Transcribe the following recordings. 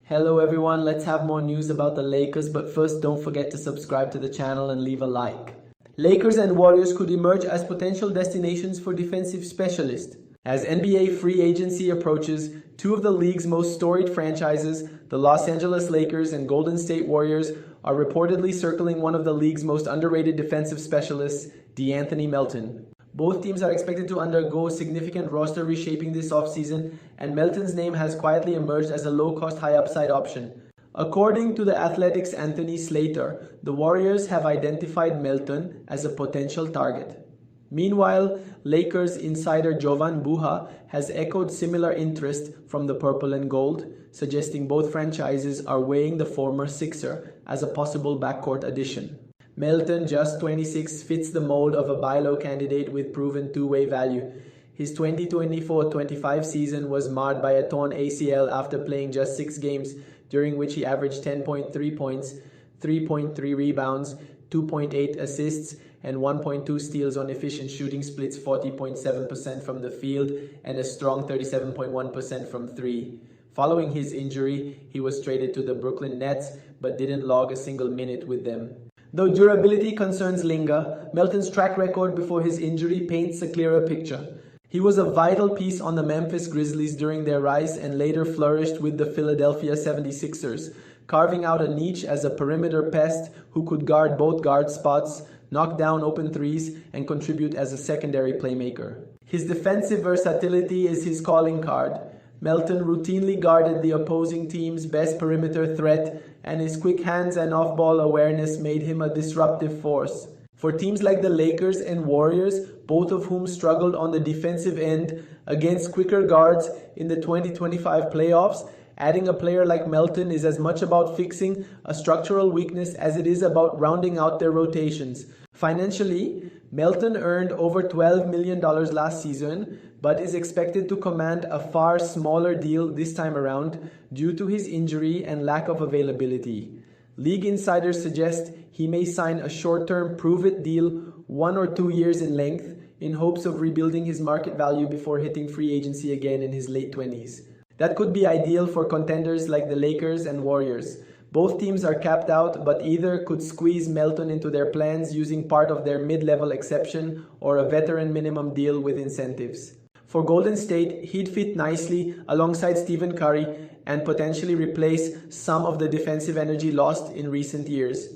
Hello everyone, let's have more news about the Lakers, but first don't forget to subscribe to the channel and leave a like. Lakers and Warriors could emerge as potential destinations for defensive specialists. As NBA free agency approaches, two of the league's most storied franchises, the Los Angeles Lakers and Golden State Warriors, are reportedly circling one of the league's most underrated defensive specialists, DeAnthony Melton. Both teams are expected to undergo significant roster reshaping this offseason, and Melton's name has quietly emerged as a low-cost, high-upside option. According to The Athletic's Anthony Slater, the Warriors have identified Melton as a potential target. Meanwhile, Lakers insider Jovan Buha has echoed similar interest from the Purple and Gold, suggesting both franchises are weighing the former Sixer as a possible backcourt addition. Melton, just 26, fits the mold of a buy low candidate with proven two-way value. His 2024-25 season was marred by a torn ACL after playing just 6 games, during which he averaged 10.3 points, 3.3 rebounds, 2.8 assists, and 1.2 steals on efficient shooting splits, 40.7% from the field and a strong 37.1% from 3. Following his injury, he was traded to the Brooklyn Nets but didn't log a single minute with them. Though durability concerns linger, Melton's track record before his injury paints a clearer picture. He was a vital piece on the Memphis Grizzlies during their rise and later flourished with the Philadelphia 76ers, carving out a niche as a perimeter pest who could guard both guard spots, knock down open threes, and contribute as a secondary playmaker. His defensive versatility is his calling card. Melton routinely guarded the opposing team's best perimeter threat, and his quick hands and off-ball awareness made him a disruptive force. For teams like the Lakers and Warriors, both of whom struggled on the defensive end against quicker guards in the 2025 playoffs, adding a player like Melton is as much about fixing a structural weakness as it is about rounding out their rotations. Financially, Melton earned over $12 million last season, but is expected to command a far smaller deal this time around due to his injury and lack of availability. League insiders suggest he may sign a short-term prove-it deal 1 or 2 years in length in hopes of rebuilding his market value before hitting free agency again in his late 20s. That could be ideal for contenders like the Lakers and Warriors. Both teams are capped out, but either could squeeze Melton into their plans using part of their mid-level exception or a veteran minimum deal with incentives. For Golden State, he'd fit nicely alongside Stephen Curry and potentially replace some of the defensive energy lost in recent years.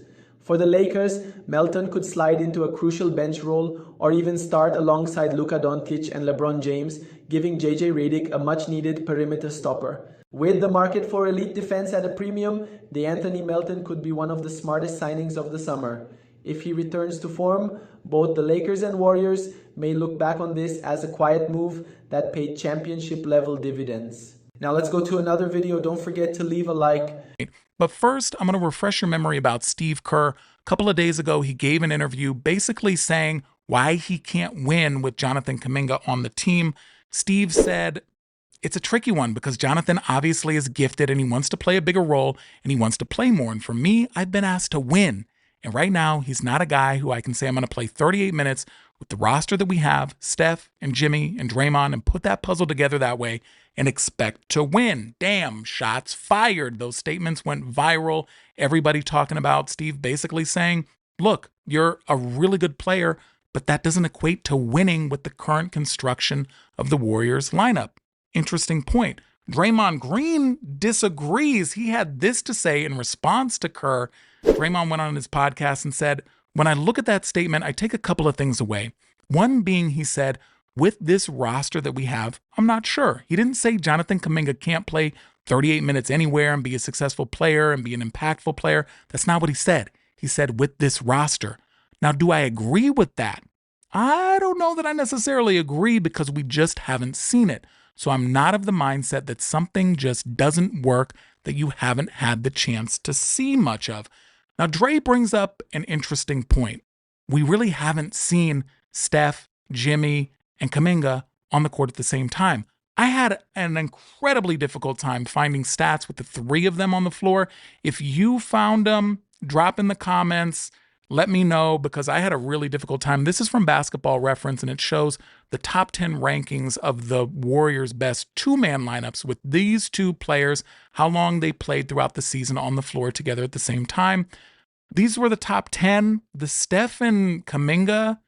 For the Lakers, Melton could slide into a crucial bench role or even start alongside Luka Doncic and LeBron James, giving JJ Redick a much-needed perimeter stopper. With the market for elite defense at a premium, DeAnthony Melton could be one of the smartest signings of the summer. If he returns to form, both the Lakers and Warriors may look back on this as a quiet move that paid championship-level dividends. Now let's go to another video. Don't forget to leave a like. But first, I'm going to refresh your memory about Steve Kerr. A couple of days ago, he gave an interview basically saying why he can't win with Jonathan Kuminga on the team. Steve said, it's a tricky one because Jonathan obviously is gifted and he wants to play a bigger role and he wants to play more. And for me, I've been asked to win. And right now, he's not a guy who I can say I'm going to play 38 minutes with the roster that we have, Steph and Jimmy and Draymond, and put that puzzle together that way and expect to win. Damn, shots fired. Those statements went viral. Everybody talking about Steve basically saying, look, you're a really good player, but that doesn't equate to winning with the current construction of the Warriors lineup. Interesting point. Draymond Green disagrees. He had this to say in response to Kerr. Draymond went on his podcast and said, when I look at that statement, I take a couple of things away. One being, he said, with this roster that we have, I'm not sure. He didn't say Jonathan Kuminga can't play 38 minutes anywhere and be a successful player and be an impactful player. That's not what he said. He said, with this roster. Now, do I agree with that? I don't know that I necessarily agree because we just haven't seen it. So I'm not of the mindset that something just doesn't work that you haven't had the chance to see much of. Now, Dre brings up an interesting point. We really haven't seen Steph, Jimmy, and Kuminga on the court at the same time. I had an incredibly difficult time finding stats with the three of them on the floor. If you found them, drop in the comments. Let me know, because I had a really difficult time. This is from Basketball Reference, and it shows the top 10 rankings of the Warriors' best two-man lineups with these two players, how long they played throughout the season on the floor together at the same time. These were the top 10. The Steph and Kuminga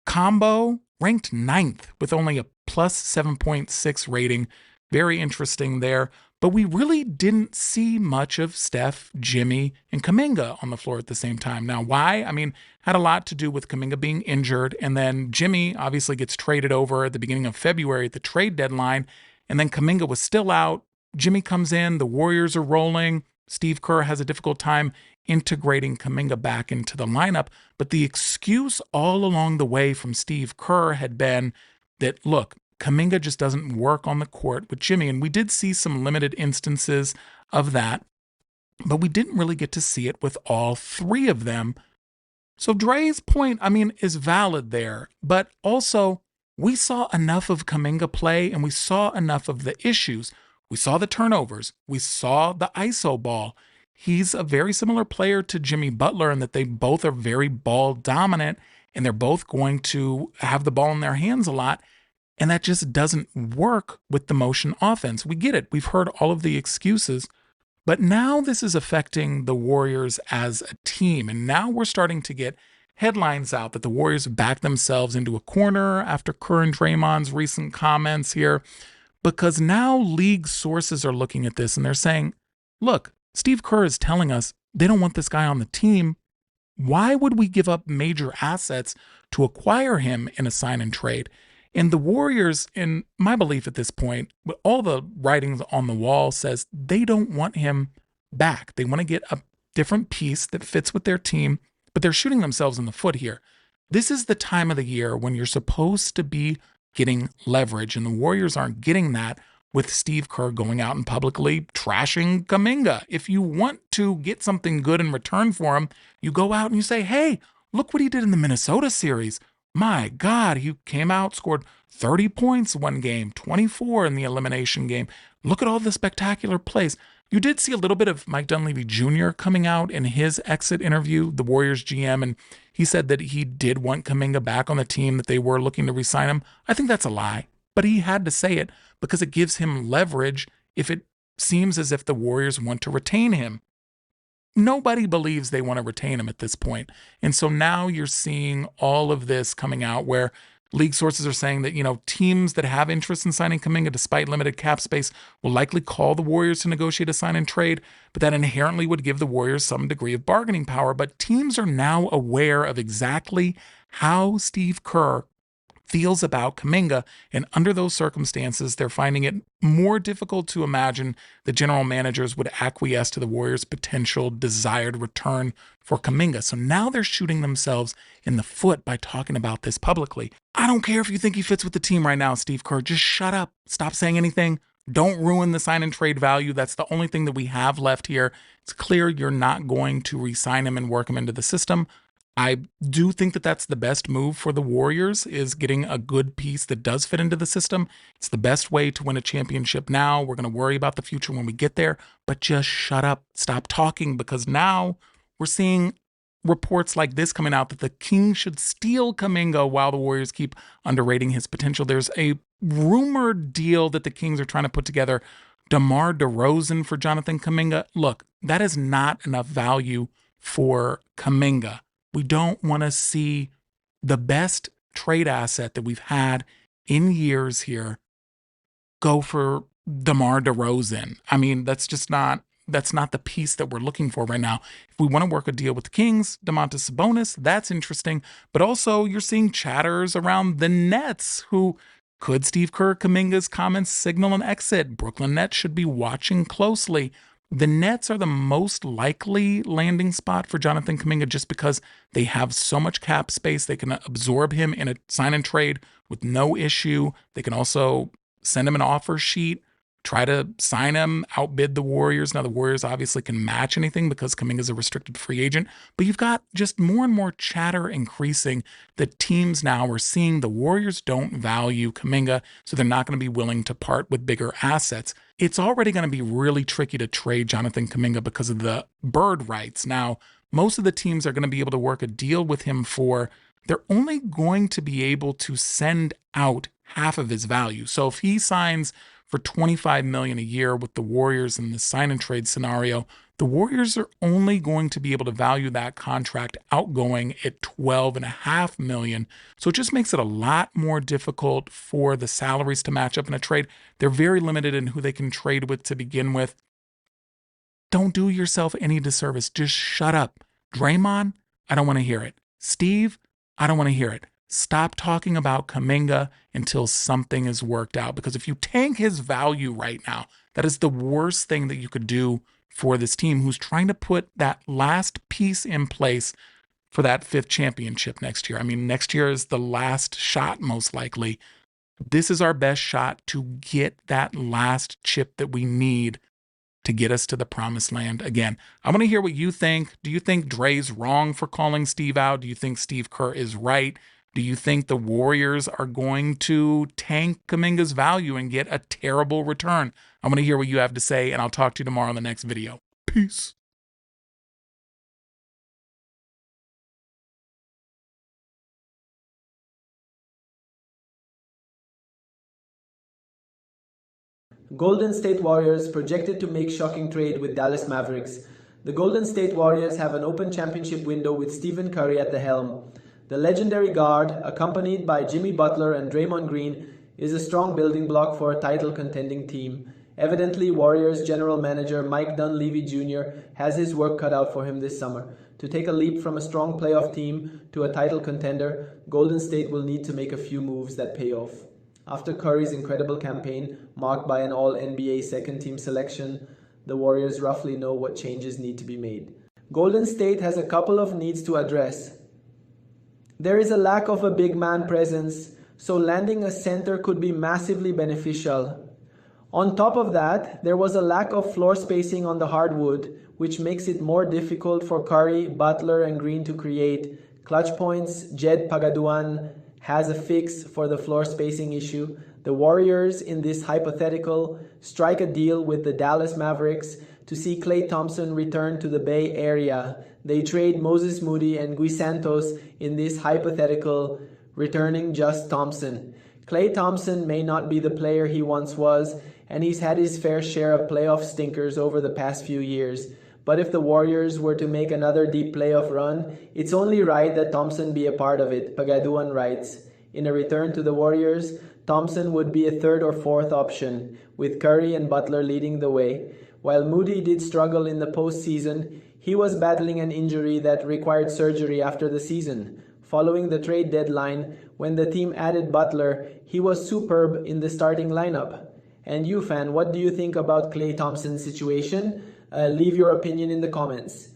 combo ranked ninth with only a plus 7.6 rating. Very interesting there. But we really didn't see much of Steph, Jimmy, and Kuminga on the floor at the same time. Now, why? I mean, had a lot to do with Kuminga being injured, and then Jimmy obviously gets traded over at the beginning of February at the trade deadline, and then Kuminga was still out. Jimmy comes in, the Warriors are rolling. Steve Kerr has a difficult time integrating Kuminga back into the lineup, but the excuse all along the way from Steve Kerr had been that, look, Kuminga just doesn't work on the court with Jimmy. And we did see some limited instances of that, but we didn't really get to see it with all three of them. So Dre's point, I mean, is valid there, but also we saw enough of Kuminga play and we saw enough of the issues. We saw the turnovers. We saw the ISO ball. He's a very similar player to Jimmy Butler in that they both are very ball dominant and they're both going to have the ball in their hands a lot. And that just doesn't work with the motion offense. We get it. We've heard all of the excuses. But now this is affecting the Warriors as a team. And now we're starting to get headlines out that the Warriors back themselves into a corner after Kerr and Draymond's recent comments here. Because now league sources are looking at this and they're saying, look, Steve Kerr is telling us they don't want this guy on the team. Why would we give up major assets to acquire him in a sign and trade? And the Warriors, in my belief at this point, all the writings on the wall says they don't want him back. They want to get a different piece that fits with their team, but they're shooting themselves in the foot here. This is the time of the year when you're supposed to be getting leverage, and the Warriors aren't getting that with Steve Kerr going out and publicly trashing Kuminga. If you want to get something good in return for him, you go out and you say, hey, look what he did in the Minnesota series. My God, he came out, scored 30 points one game, 24 in the elimination game. Look at all the spectacular plays. You did see a little bit of Mike Dunleavy Jr. coming out in his exit interview, the Warriors GM, and he said that he did want Kuminga back on the team, that they were looking to re-sign him. I think that's a lie, but he had to say it because it gives him leverage if it seems as if the Warriors want to retain him. Nobody believes they want to retain him at this point. And so now you're seeing all of this coming out where league sources are saying that, teams that have interest in signing Kuminga despite limited cap space will likely call the Warriors to negotiate a sign and trade, but that inherently would give the Warriors some degree of bargaining power. But teams are now aware of exactly how Steve Kerr feels about Kuminga, and under those circumstances, they're finding it more difficult to imagine the general managers would acquiesce to the Warriors' potential desired return for Kuminga. So now they're shooting themselves in the foot by talking about this publicly. I don't care if you think he fits with the team right now, Steve Kerr. Just shut up. Stop saying anything. Don't ruin the sign and trade value. That's the only thing that we have left here. It's clear you're not going to re-sign him and work him into the system. I do think that that's the best move for the Warriors, is getting a good piece that does fit into the system. It's the best way to win a championship now. We're going to worry about the future when we get there, but just shut up. Stop talking, because now we're seeing reports like this coming out that the Kings should steal Kuminga while the Warriors keep underrating his potential. There's a rumored deal that the Kings are trying to put together, DeMar DeRozan for Jonathan Kuminga. Look, that is not enough value for Kuminga. We don't want to see the best trade asset that we've had in years here go for DeMar DeRozan. I mean, that's not the piece that we're looking for right now. If we want to work a deal with the Kings, Domantas Sabonis, that's interesting. But also you're seeing chatters around the Nets, who could Steve Kerr, Kuminga's comments signal an exit? Brooklyn Nets should be watching closely. The Nets are the most likely landing spot for Jonathan Kuminga just because they have so much cap space. They can absorb him in a sign and trade with no issue. They can also send him an offer sheet. try to sign him, outbid the Warriors. Now, the Warriors obviously can match anything because Kuminga's a restricted free agent, but you've got just more and more chatter increasing that teams now are seeing the Warriors don't value Kuminga, so they're not going to be willing to part with bigger assets. It's already going to be really tricky to trade Jonathan Kuminga because of the bird rights. Now, most of the teams are going to be able to work a deal with him they're only going to be able to send out half of his value. So if he signs for $25 million a year with the Warriors in the sign and trade scenario, the Warriors are only going to be able to value that contract outgoing at $12.5 million. So it just makes it a lot more difficult for the salaries to match up in a trade. They're very limited in who they can trade with to begin with. Don't do yourself any disservice. Just shut up. Draymond, I don't want to hear it. Steve, I don't want to hear it. Stop talking about Kuminga until something is worked out. Because if you tank his value right now, that is the worst thing that you could do for this team who's trying to put that last piece in place for that 5th championship next year. I mean, next year is the last shot, most likely. This is our best shot to get that last chip that we need to get us to the promised land again. I want to hear what you think. Do you think Dre's wrong for calling Steve out? Do you think Steve Kerr is right? Do you think the Warriors are going to tank Kuminga's value and get a terrible return? I want to hear what you have to say, and I'll talk to you tomorrow in the next video. Peace. Golden State Warriors projected to make shocking trade with Dallas Mavericks. The Golden State Warriors have an open championship window with Stephen Curry at the helm. The legendary guard, accompanied by Jimmy Butler and Draymond Green, is a strong building block for a title-contending team. Evidently, Warriors general manager Mike Dunleavy Jr. has his work cut out for him this summer. To take a leap from a strong playoff team to a title contender, Golden State will need to make a few moves that pay off. After Curry's incredible campaign, marked by an All-NBA second-team selection, the Warriors roughly know what changes need to be made. Golden State has a couple of needs to address. There is a lack of a big man presence, so landing a center could be massively beneficial. On top of that, there was a lack of floor spacing on the hardwood, which makes it more difficult for Curry, Butler, and Green to create clutch points. Jed Pagaduan has a fix for the floor spacing issue. The Warriors, in this hypothetical, strike a deal with the Dallas Mavericks to see Klay Thompson return to the Bay Area. They trade Moses Moody and Gui Santos in this hypothetical, returning just Thompson. Klay Thompson may not be the player he once was, and he's had his fair share of playoff stinkers over the past few years. But if the Warriors were to make another deep playoff run, it's only right that Thompson be a part of it, Pagaduan writes. In a return to the Warriors, Thompson would be a 3rd or 4th option, with Curry and Butler leading the way. While Moody did struggle in the postseason, he was battling an injury that required surgery after the season. Following the trade deadline, when the team added Butler, he was superb in the starting lineup. And you, fan, what do you think about Klay Thompson's situation? Leave your opinion in the comments.